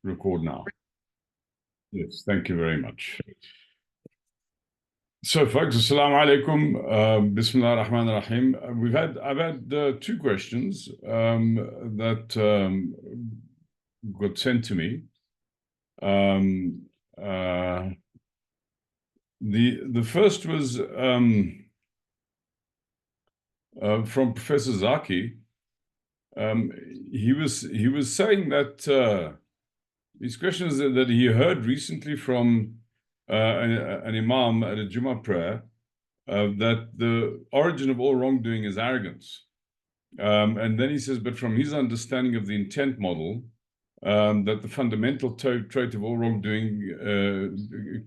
record now. Yes, thank you very much. So, folks, assalamu alaikum. Bismillah ar-Rahman ar-Rahim. I've had two questions that got sent to me. The first was from Professor Zaki. He was saying that these questions that he heard recently from an imam at a Jummah prayer, that the origin of all wrongdoing is arrogance. And then he says, but from his understanding of the intent model, that the fundamental trait of all wrongdoing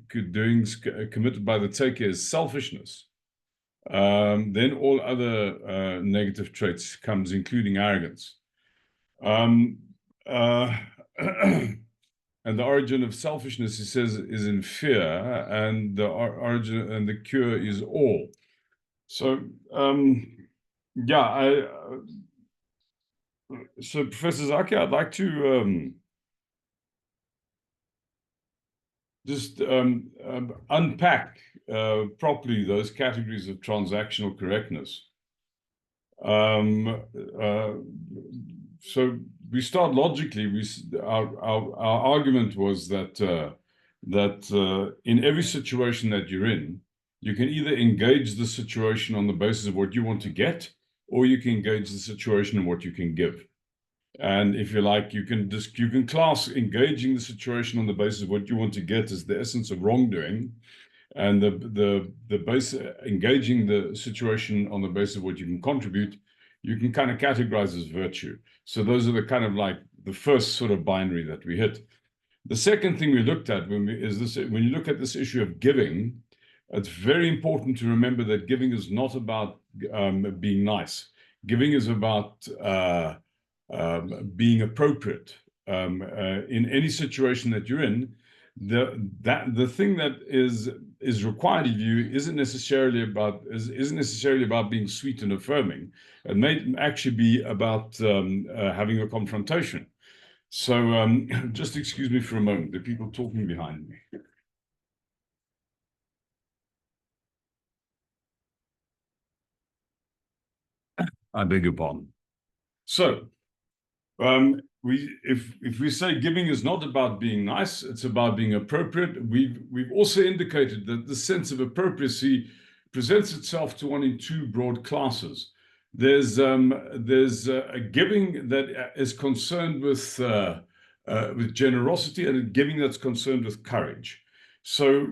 committed by the taker is selfishness. Then all other negative traits comes, including arrogance. And the origin of selfishness, he says, is in fear, and the origin and the cure is awe. So, yeah, so Professor Zaki, I'd like to just unpack properly those categories of transactional correctness. So we start logically. Our argument was that in every situation that you're in, you can either engage the situation on the basis of what you want to get, or you can engage the situation on what you can give. And if you like, you can class engaging the situation on the basis of what you want to get as the essence of wrongdoing, and the base engaging the situation on the basis of what you can contribute, you can kind of categorize as virtue. So those are the kind of like the first sort of binary that we hit. The second thing we looked at when you look at this issue of giving, it's very important to remember that giving is not about being nice. Giving is about being appropriate in any situation that you're in. The thing that is required of you isn't necessarily about being sweet and affirming. It may actually be about having a confrontation. So just excuse me for a moment. There are people talking behind me. I beg your pardon. So if we say giving is not about being nice, it's about being appropriate. We've also indicated that the sense of appropriacy presents itself to one in two broad classes. There's a giving that is concerned with generosity, and a giving that's concerned with courage. So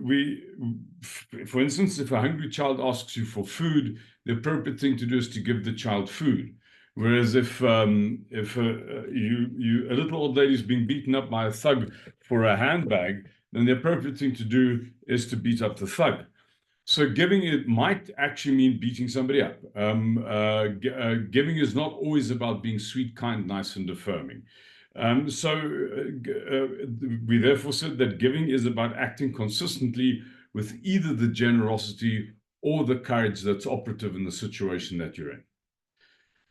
for instance, if a hungry child asks you for food, the appropriate thing to do is to give the child food. Whereas if a little old lady is being beaten up by a thug for a handbag, then the appropriate thing to do is to beat up the thug. So giving, it might actually mean beating somebody up. Giving is not always about being sweet, kind, nice, and affirming. We therefore said that giving is about acting consistently with either the generosity or the courage that's operative in the situation that you're in.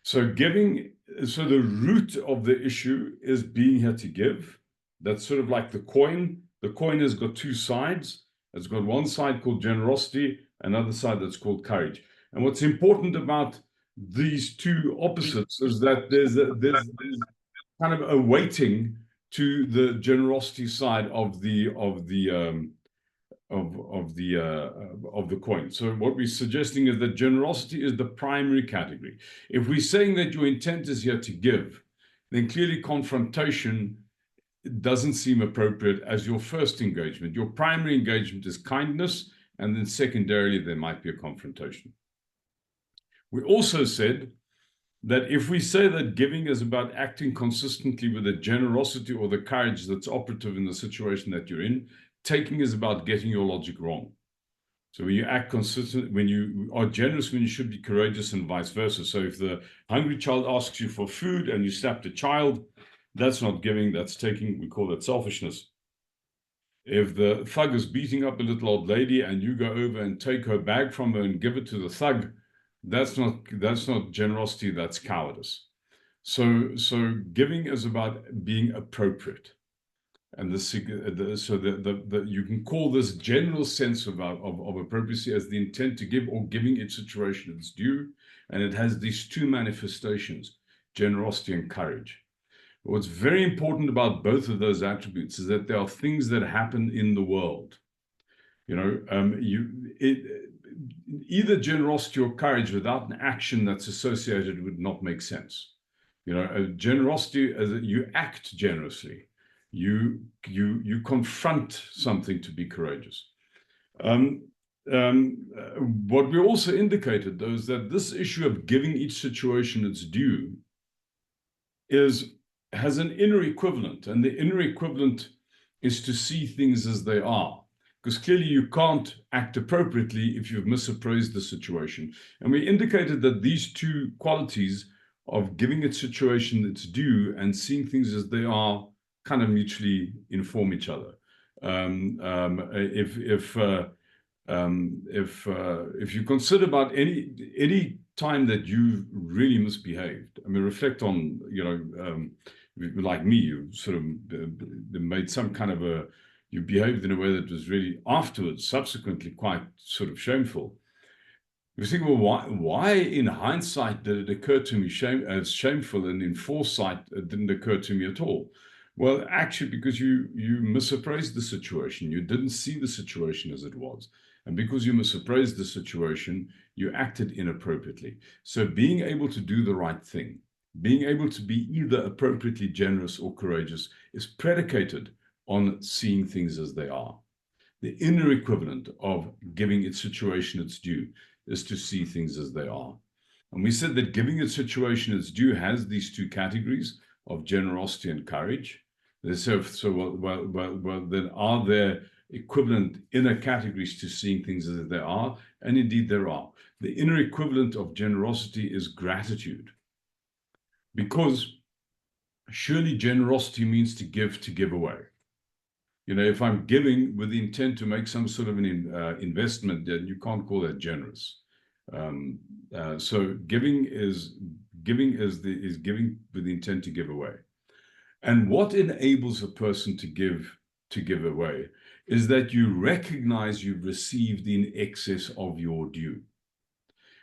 So the root of the issue is being here to give. That's sort of like the coin. The coin has got two sides. It's got one side called generosity, another side that's called courage. And what's important about these two opposites is that there's kind of a weighting to the generosity side of the coin. So what we're suggesting is that generosity is the primary category. If we're saying that your intent is here to give, then clearly confrontation doesn't seem appropriate as your first engagement. Your primary engagement is kindness, and then secondarily there might be a confrontation. We also said that if we say that giving is about acting consistently with the generosity or the courage that's operative in the situation that you're in, taking is about getting your logic wrong. So when you act consistent, when you are generous, when you should be courageous, and vice versa. So if the hungry child asks you for food and you slap the child, that's not giving, that's taking. We call that selfishness. If the thug is beating up a little old lady and you go over and take her bag from her and give it to the thug, that's not generosity, that's cowardice. So giving is about being appropriate. And you can call this general sense of appropriacy as the intent to give or giving its situation its due. And it has these two manifestations, generosity and courage. But what's very important about both of those attributes is that there are things that happen in the world. Either generosity or courage without an action that's associated would not make sense. Generosity, you act generously. You confront something to be courageous. What we also indicated, though, is that this issue of giving each situation its due has an inner equivalent, and the inner equivalent is to see things as they are. Because clearly you can't act appropriately if you've misappraised the situation. And we indicated that these two qualities of giving its situation its due and seeing things as they are kind of mutually inform each other. If you consider about any time that you've really misbehaved, I mean, reflect on, like me, you sort of made some kind of you behaved in a way that was really afterwards, subsequently, quite sort of shameful. You think, well, why in hindsight did it occur to me as shameful, and in foresight it didn't occur to me at all? Well, actually, because you misappraised the situation. You didn't see the situation as it was. And because you misappraised the situation, you acted inappropriately. So being able to do the right thing, being able to be either appropriately generous or courageous, is predicated on seeing things as they are. The inner equivalent of giving its situation its due is to see things as they are. And we said that giving its situation its due has these two categories of generosity and courage. So then are there equivalent inner categories to seeing things as they are? And indeed there are. The inner equivalent of generosity is gratitude. Because surely generosity means to give away. If I'm giving with the intent to make some sort of an investment, then you can't call that generous. So giving is giving with the intent to give away. And what enables a person to give away is that you recognize you've received in excess of your due.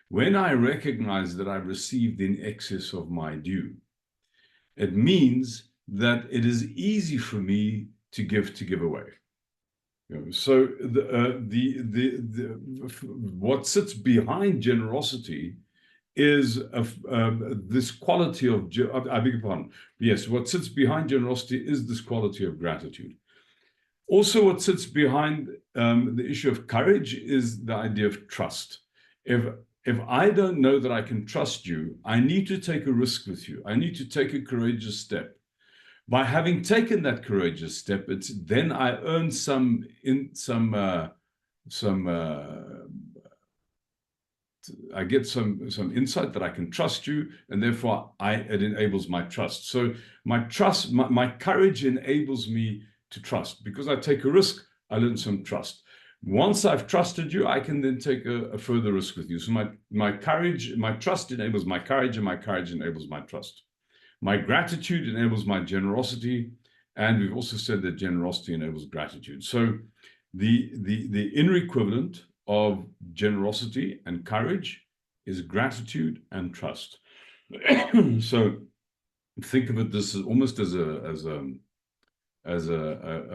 When I recognize that I've received in excess of my due, it means that it is easy for me to give away. So what sits behind generosity is this quality of, I beg your pardon, yes, what sits behind generosity is this quality of gratitude. Also, what sits behind the issue of courage is the idea of trust. If I don't know that I can trust you, I need to take a risk with you. I need to take a courageous step. By having taken that courageous step, then I earn I get some insight that I can trust you, and therefore it enables my trust. So my courage enables me to trust. Because I take a risk, I learn some trust. Once I've trusted you, I can then take a further risk with you. So my trust enables my courage, and my courage enables my trust. My gratitude enables my generosity, and we've also said that generosity enables gratitude. So the inner equivalent of generosity and courage is gratitude and trust. So think of it this as almost as a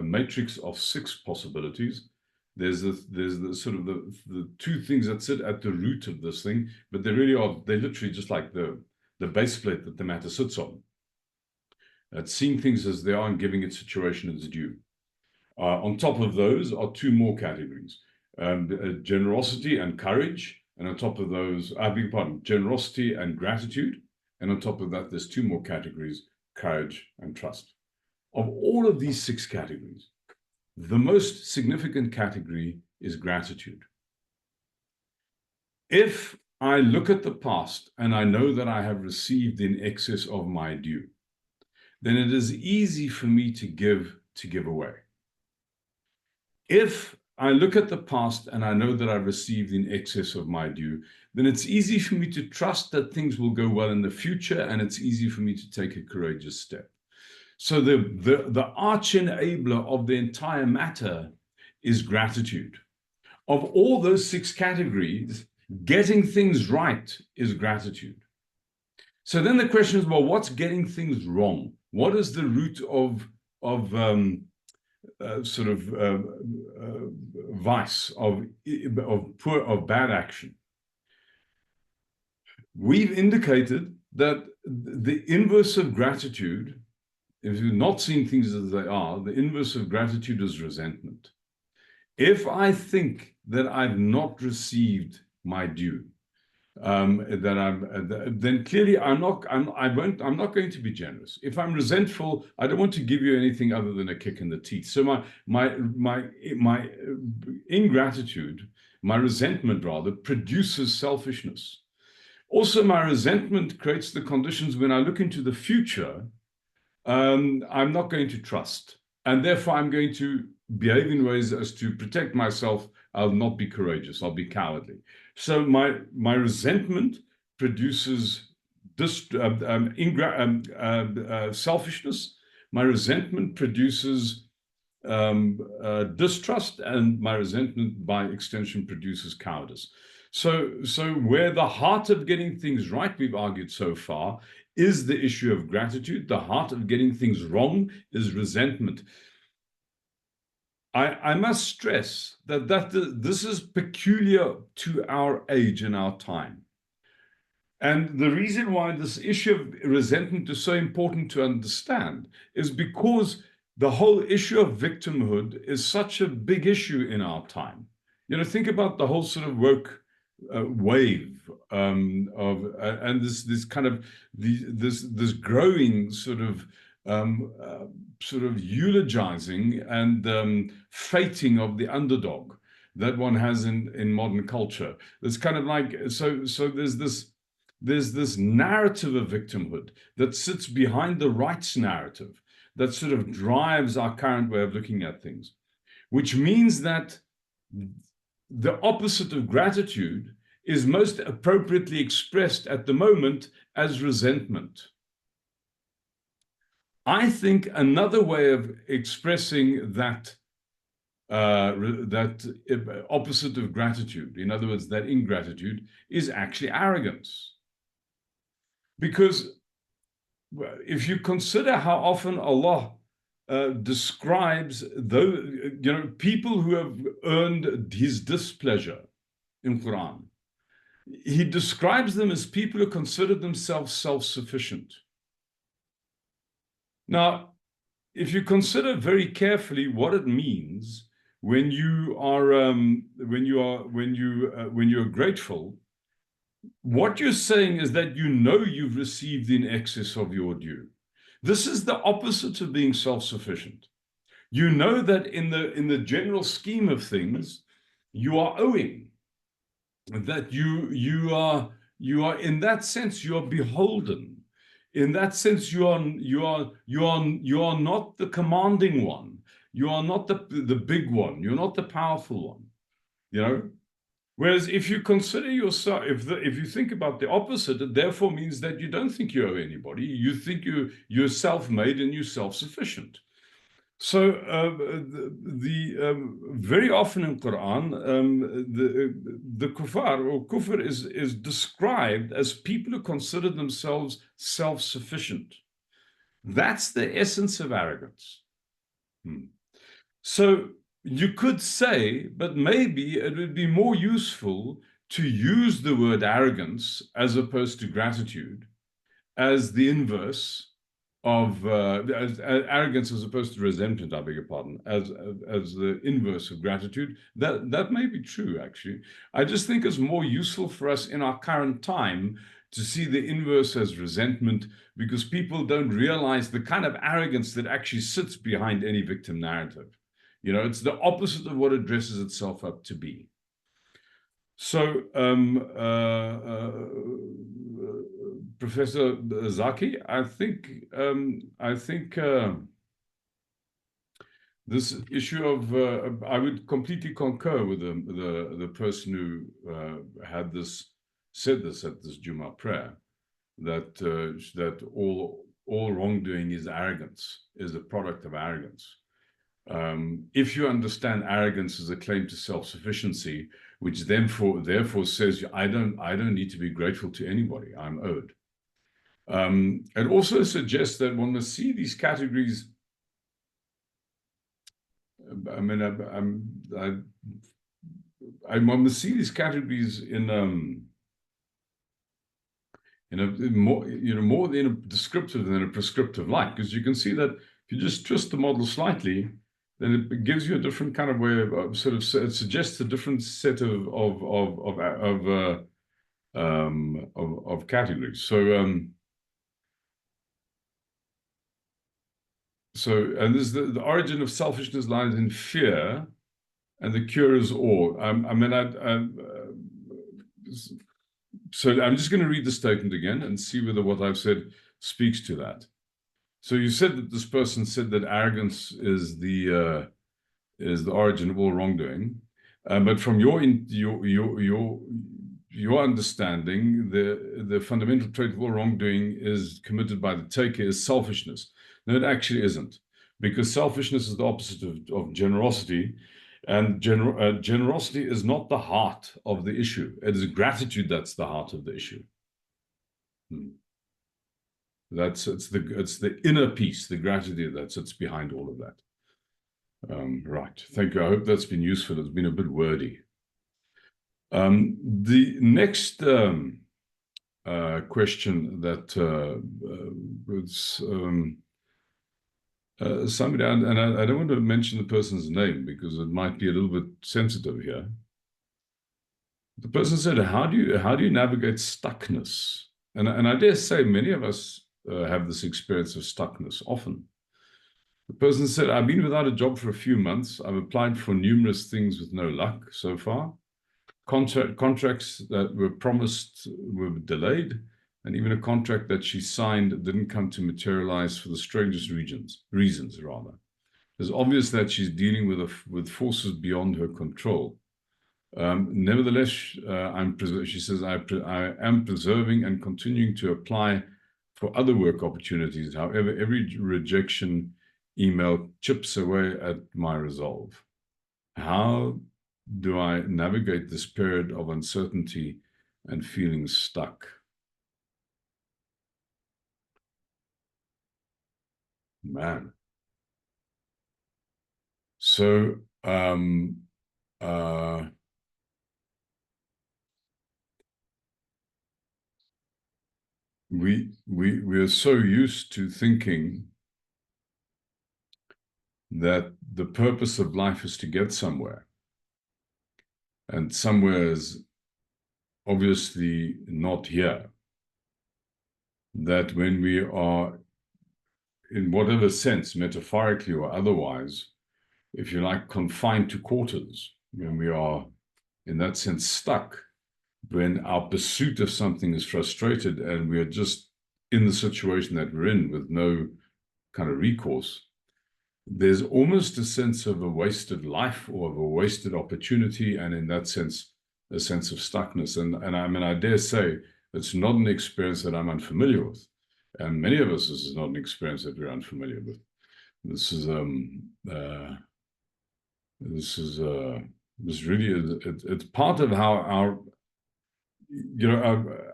matrix of 6 possibilities. There's the sort of the 2 things that sit at the root of this thing, but they're literally just like the base plate that the matter sits on. Seeing things as they are and giving its situation its due. On top of those are 2 more categories, generosity and courage. And on top of those, I beg your pardon, generosity and gratitude. And on top of that, there's 2 more categories, courage and trust. Of all of these 6 categories, the most significant category is gratitude. If I look at the past and I know that I have received in excess of my due, then it is easy for me to give away. If I look at the past and I know that I've received in excess of my due, then it's easy for me to trust that things will go well in the future, and it's easy for me to take a courageous step. So the arch enabler of the entire matter is gratitude. Of all those 6 categories, getting things right is gratitude. So then the question is, well, what's getting things wrong? What is the root of vice, of bad action? We've indicated that the inverse of gratitude, if you're not seeing things as they are, the inverse of gratitude is resentment. If I think that I've not received my due, then clearly I'm not going to be generous. If I'm resentful, I don't want to give you anything other than a kick in the teeth. So my ingratitude, my resentment rather, produces selfishness. Also, my resentment creates the conditions when I look into the future, I'm not going to trust. And therefore, I'm going to behave in ways as to protect myself. I'll not be courageous. I'll be cowardly. So my resentment produces selfishness. My resentment produces distrust, and my resentment, by extension, produces cowardice. So where the heart of getting things right, we've argued so far, is the issue of gratitude. The heart of getting things wrong is resentment. I must stress that this is peculiar to our age and our time. And the reason why this issue of resentment is so important to understand is because the whole issue of victimhood is such a big issue in our time. Think about the whole sort of woke wave and this kind of this growing sort of eulogizing and fating of the underdog that one has in modern culture. It's kind of like so there's this narrative of victimhood that sits behind the rights narrative that sort of drives our current way of looking at things, which means that the opposite of gratitude is most appropriately expressed at the moment as resentment. I think another way of expressing that opposite of gratitude, in other words, that ingratitude, is actually arrogance. Because if you consider how often Allah describes people who have earned His displeasure in Quran, He describes them as people who consider themselves self-sufficient. Now, if you consider very carefully what it means when you are grateful, what you're saying is that you've received in excess of your due. This is the opposite of being self-sufficient. You know that in the general scheme of things, you are owing. That you are in that sense you are beholden. In that sense, you are not the commanding one. You are not the big one. You're not the powerful one. Whereas if you consider yourself, if you think about the opposite, it therefore means that you don't think you owe anybody. You think you're self-made and you're self-sufficient. So very often in Quran, the kuffar or kufr is described as people who consider themselves self-sufficient. That's the essence of arrogance. So you could say, but maybe it would be more useful to use the word arrogance as opposed to gratitude as the inverse of arrogance as opposed to resentment, I beg your pardon, as the inverse of gratitude. That may be true, actually. I just think it's more useful for us in our current time to see the inverse as resentment, because people don't realize the kind of arrogance that actually sits behind any victim narrative. It's the opposite of what it dresses itself up to be. So, Professor Zaki, I think this issue of I would completely concur with the person who said this at this Jummah prayer, that all all wrongdoing is arrogance, is a product of arrogance. If you understand arrogance as a claim to self-sufficiency, which therefore says I don't need to be grateful to anybody, I'm owed. It also suggests that one must see these categories. I mean, one must see these categories in a more, more in a descriptive than a prescriptive light, because you can see that if you just twist the model slightly, then it gives you a different kind of way of sort of, it suggests a different set of categories. And this the origin of selfishness lies in fear, and the cure is awe. So I'm just going to read the statement again and see whether what I've said speaks to that. So you said that this person said that arrogance is the origin of all wrongdoing, but from your understanding, the fundamental trait of all wrongdoing is committed by the taker is selfishness. No, it actually isn't, because selfishness is the opposite of generosity, and generosity is not the heart of the issue. It is gratitude that's the heart of the issue. It's the inner peace, the gratitude that sits behind all of that. Right. Thank you. I hope that's been useful. It's been a bit wordy. The next question that was somebody, and I don't want to mention the person's name because it might be a little bit sensitive here. The person said, "How do you navigate stuckness?" And I dare say many of us have this experience of stuckness often. The person said, "I've been without a job for a few months. I've applied for numerous things with no luck so far. Contracts that were promised were delayed, and even a contract that she signed didn't come to materialize for the strangest reasons. It's obvious that she's dealing with forces beyond her control. Nevertheless, she says, I am preserving and continuing to apply for other work opportunities. However, every rejection email chips away at my resolve. How do I navigate this period of uncertainty and feeling stuck?" Man. So, we are so used to thinking that the purpose of life is to get somewhere, and somewhere is obviously not here. That when we are, in whatever sense, metaphorically or otherwise, if you like, confined to quarters, when we are, in that sense, stuck, when our pursuit of something is frustrated and we are just in the situation that we're in with no kind of recourse, there's almost a sense of a wasted life or of a wasted opportunity, and in that sense, a sense of stuckness. And I dare say it's not an experience that I'm unfamiliar with. And many of us, this is not an experience that we're unfamiliar with. This really is, it's part of how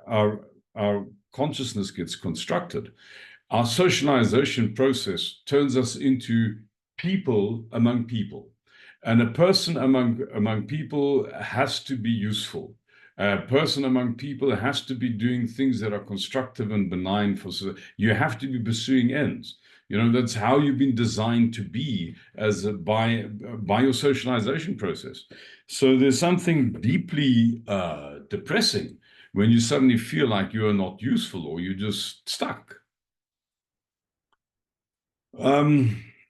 our consciousness gets constructed. Our socialization process turns us into people among people. And a person among people has to be useful. A person among people has to be doing things that are constructive and benign for society. You have to be pursuing ends. That's how you've been designed to be by your socialization process. So there's something deeply depressing when you suddenly feel like you are not useful or you're just stuck.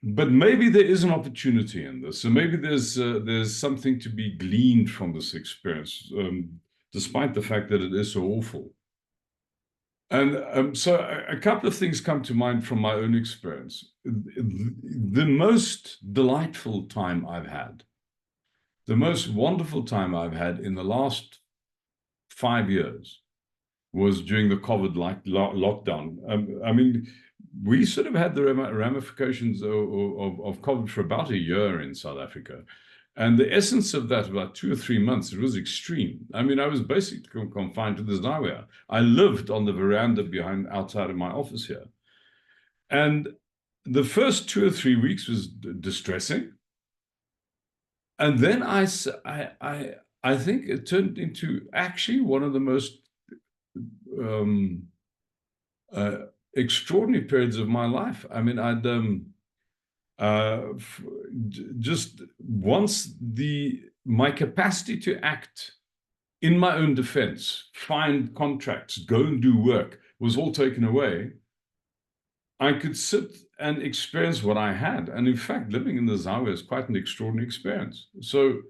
But maybe there is an opportunity in this. So maybe there's something to be gleaned from this experience, despite the fact that it is so awful. And so a couple of things come to mind from my own experience. The most delightful time I've had, the most wonderful time I've had in the last 5 years was during the COVID lockdown. we sort of had the ramifications of COVID for about a year in South Africa. And the essence of that, about 2 or 3 months, it was extreme. I mean, I was basically confined to the Zawia. I lived on the veranda outside of my office here. And the first 2 or 3 weeks was distressing. And then I think it turned into actually one of the most extraordinary periods of my life. I mean, just once my capacity to act in my own defense, find contracts, go and do work, was all taken away, I could sit and experience what I had. And in fact, living in the Zawiya is quite an extraordinary experience. So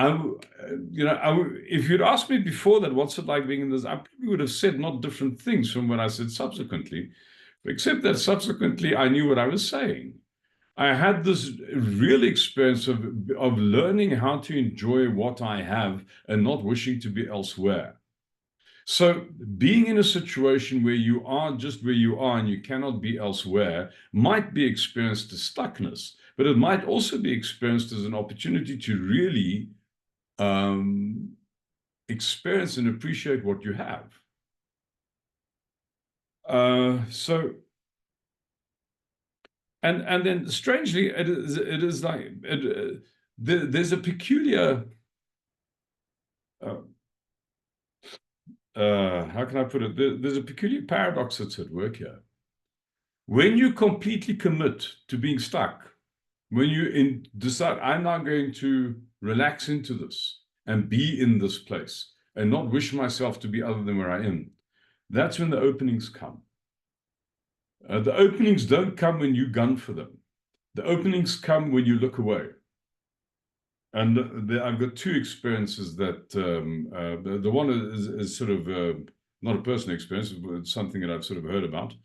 if you'd asked me before that, what's it like being in this, I probably would have said not different things from what I said subsequently, except that subsequently I knew what I was saying. I had this real experience of learning how to enjoy what I have and not wishing to be elsewhere. So being in a situation where you are just where you are and you cannot be elsewhere might be experienced as stuckness, but it might also be experienced as an opportunity to really experience and appreciate what you have. And then strangely, it is like there's a peculiar how can I put it? There's a peculiar paradox that's at work here. When you completely commit to being stuck, when you decide, I'm now going to relax into this and be in this place and not wish myself to be other than where I am, that's when the openings come. The openings don't come when you gun for them. The openings come when you look away. And I've got two experiences that the one is sort of not a personal experience, but it's something that I've sort of heard about.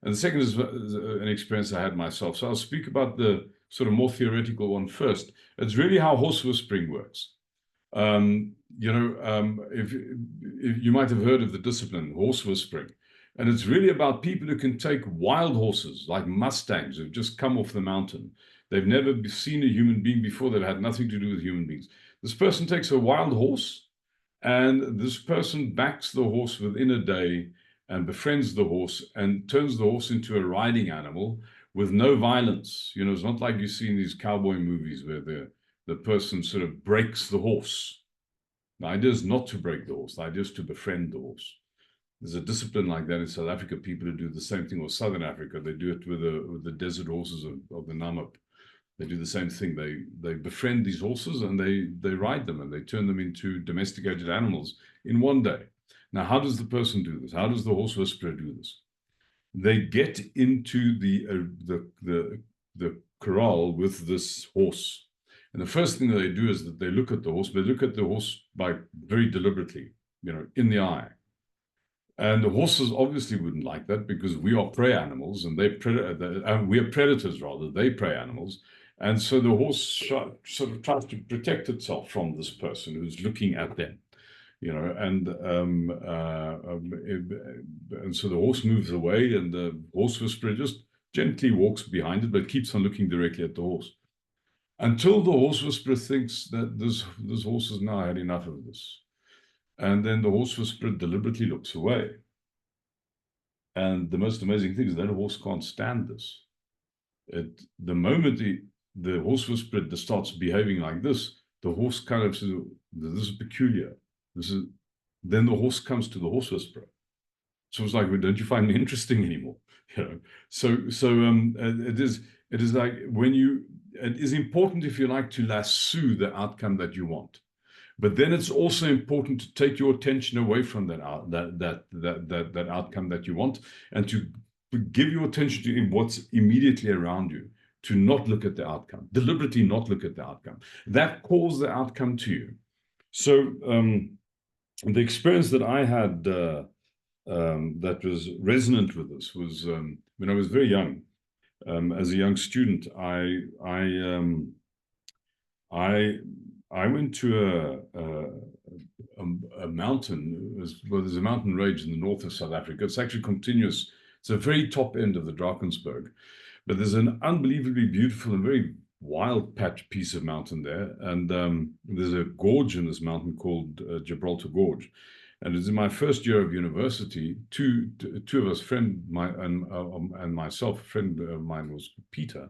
And the second is an experience I had myself. So I'll speak about the sort of more theoretical one first. It's really how horse whispering works. If you might have heard of the discipline, horse whispering. And it's really about people who can take wild horses, like mustangs, who've just come off the mountain. They've never seen a human being before. They've had nothing to do with human beings. This person takes a wild horse, and this person backs the horse within a day and befriends the horse and turns the horse into a riding animal with no violence. You know, it's not like you see in these cowboy movies where the person sort of breaks the horse. The idea is not to break the horse. The idea is to befriend the horse. There's a discipline like that in South Africa. People who do the same thing, or Southern Africa, they do it with the desert horses of the Namib. They do the same thing. They befriend these horses and they ride them and they turn them into domesticated animals in one day. Now, how does the person do this? How does the horse whisperer do this? They get into the corral with this horse. And the first thing that they do is that they look at the horse. They look at the horse by very deliberately, in the eye. And the horses obviously wouldn't like that because we are prey animals and we are predators rather, they prey animals. And so the horse sort of tries to protect itself from this person who's looking at them, and so the horse moves away and the horse whisperer just gently walks behind it, but keeps on looking directly at the horse until the horse whisperer thinks that this horse has now had enough of this. And then the horse whisperer deliberately looks away. And the most amazing thing is that horse can't stand this. The moment the horse whisperer starts behaving like this, the horse kind of says, this is peculiar. Then the horse comes to the horse whisperer. So it's like, well, don't you find me interesting anymore? So it is like it is important, if you like, to lasso the outcome that you want. But then it's also important to take your attention away from that outcome that you want, and to give your attention to what's immediately around you, to not look at the outcome, deliberately not look at the outcome. That calls the outcome to you. So the experience that I had that was resonant with this was when I was very young. As a young student, I went to a mountain. There's a mountain range in the north of South Africa. It's actually continuous It's a very top end of the Drakensberg. But there's an unbelievably beautiful and very wild patch piece of mountain there. And there's a gorge in this mountain called Gibraltar Gorge. And it's in my first year of university, two of us, and myself, a friend of mine was Peter.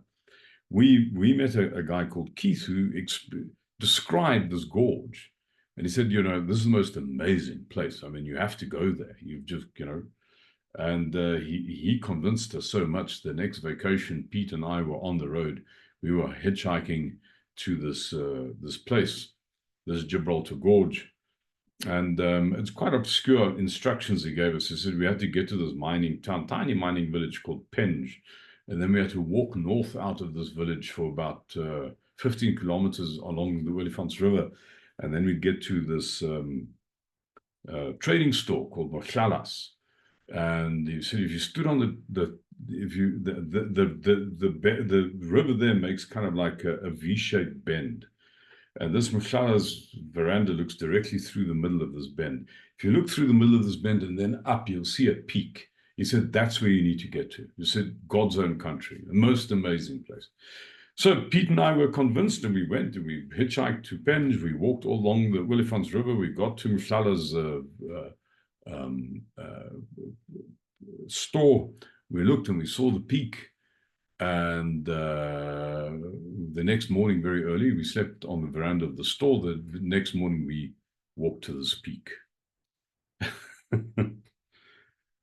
We met a guy called Keith who described this gorge. And he said, this is the most amazing place. I mean, you have to go there. You've just, and he convinced us so much. The next vacation, Pete and I were on the road. We were hitchhiking to this place, this Gibraltar Gorge. And it's quite obscure instructions he gave us. He said we had to get to this mining town, tiny mining village called Penge. And then we had to walk north out of this village for about 15 kilometers along the Olifants River. And then we'd get to this trading store called Mohlalas. And he said if you stood on the river there makes kind of like a V-shaped bend. And this Mohlalas veranda looks directly through the middle of this bend. If you look through the middle of this bend and then up, you'll see a peak. He said, that's where you need to get to. He said, God's own country, the most amazing place. So Pete and I were convinced, and we went and we hitchhiked to Penge. We walked all along the Olifants River. We got to Mohlalas store. We looked and we saw the peak. And the next morning, very early, we slept on the veranda of the store. The next morning, we walked to this peak.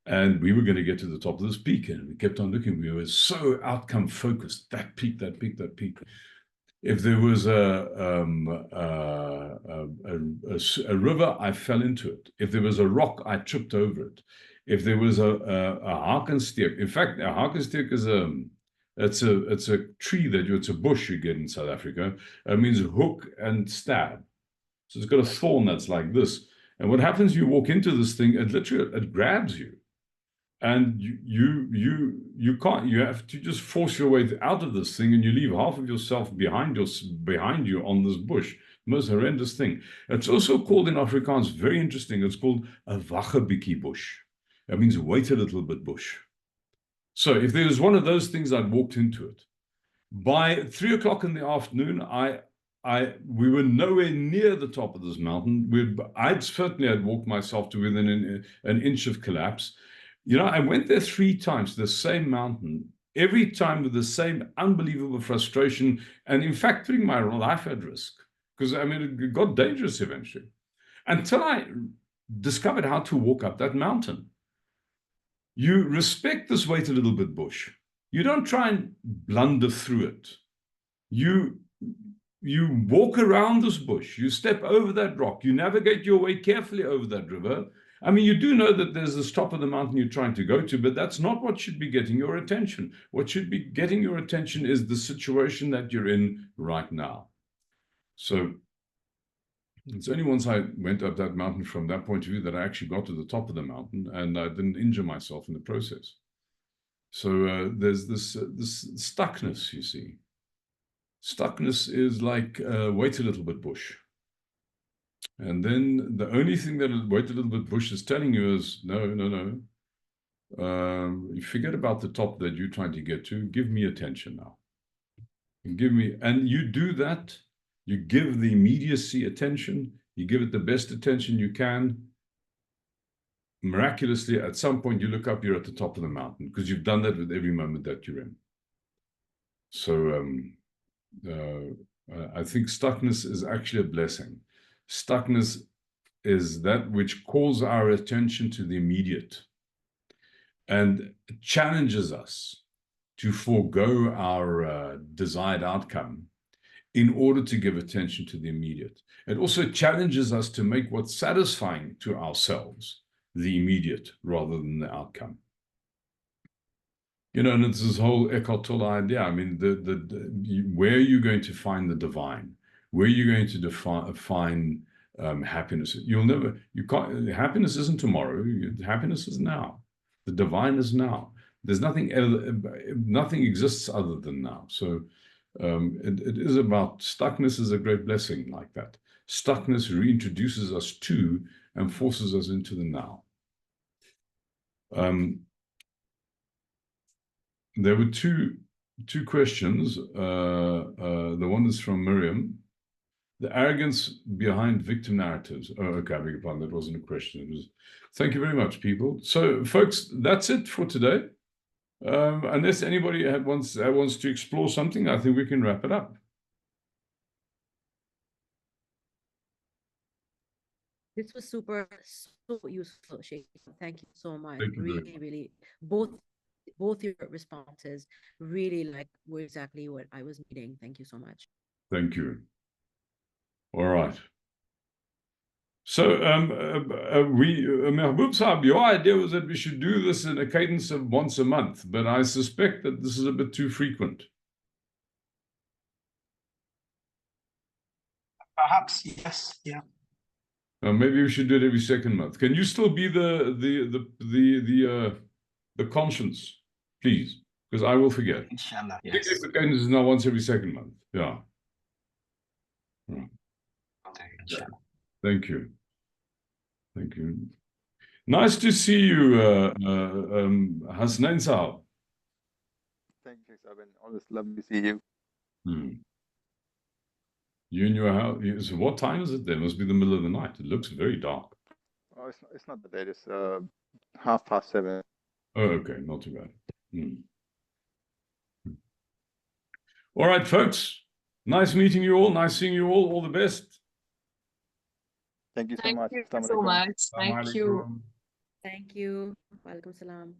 And we were going to get to the top of this peak. And we kept on looking. We were so outcome focused. That peak, that peak, that peak. If there was a river, I fell into it. If there was a rock, I tripped over it. If there was a hakensteek, in fact, a hakensteek is it's a tree it's a bush you get in South Africa. It means hook and stab. So it's got a thorn that's like this. And what happens, you walk into this thing, it grabs you. And you can't, you have to just force your way out of this thing, and you leave half of yourself behind you on this bush. Most horrendous thing. It's also called in Afrikaans, very interesting, it's called a waggebikkie bush. That means wait a little bit bush. So if there was one of those things, I'd walked into it. By 3 o'clock in the afternoon, we were nowhere near the top of this mountain. I'd certainly had walked myself to within an inch of collapse. I went there 3 times, the same mountain, every time with the same unbelievable frustration, and in fact, putting my life at risk, because it got dangerous eventually, until I discovered how to walk up that mountain. You respect this wait a little bit bush. You don't try and blunder through it. You walk around this bush. You step over that rock. You navigate your way carefully over that river. You do know that there's this top of the mountain you're trying to go to, but that's not what should be getting your attention. What should be getting your attention is the situation that you're in right now. So it's only once I went up that mountain from that point of view that I actually got to the top of the mountain, and I didn't injure myself in the process. So there's this stuckness, you see. Stuckness is like wait a little bit bush. And then the only thing that wait a little bit bush is telling you is, no. You forget about the top that you're trying to get to. Give me attention now. And you do that. You give the immediacy attention. You give it the best attention you can. Miraculously, at some point, you look up, you're at the top of the mountain, because you've done that with every moment that you're in. So I think stuckness is actually a blessing. Stuckness is that which calls our attention to the immediate and challenges us to forego our desired outcome in order to give attention to the immediate. It also challenges us to make what's satisfying to ourselves the immediate rather than the outcome. And it's this whole Eckhart Tolle idea. Where are you going to find the divine? Where are you going to find happiness? Happiness isn't tomorrow. Happiness is now. The divine is now. There's nothing exists other than now. So it is about stuckness is a great blessing like that. Stuckness reintroduces us to and forces us into the now. there were two questions. The one is from Miriam. The arrogance behind victim narratives. Oh, okay, I beg your pardon. That wasn't a question. It was. Thank you very much, people. So, folks, that's it for today. Unless anybody wants to explore something, I think we can wrap it up. This was so useful, Shaykh. Thank you so much. Thank you very Really, really, both your responses really were exactly what I was needing. Thank you so much. Thank you. All right. So, Mahbub Saab, your idea was that we should do this in a cadence of once a month, but I suspect that this is a bit too frequent. Perhaps, yes, yeah. Maybe we should do it every second month. Can you still be the conscience, please? Because I will forget. Inshallah, I think yes. the cadence is now once every second month. Yeah. Okay, inshallah. Thank you. Thank you. Nice to see you, Hasnain Saab. Thank you, Sabin. Always lovely to see you. You in your house? So what time is it there? Must be the middle of the night. It looks very dark. Oh, it's not the late. It's 7:30. Oh, okay, not too bad. All right, folks. Nice meeting you all. Nice seeing you all. All the best. Thank you so much. Thank you so much. Thank you. Thank you. Walaikum salam.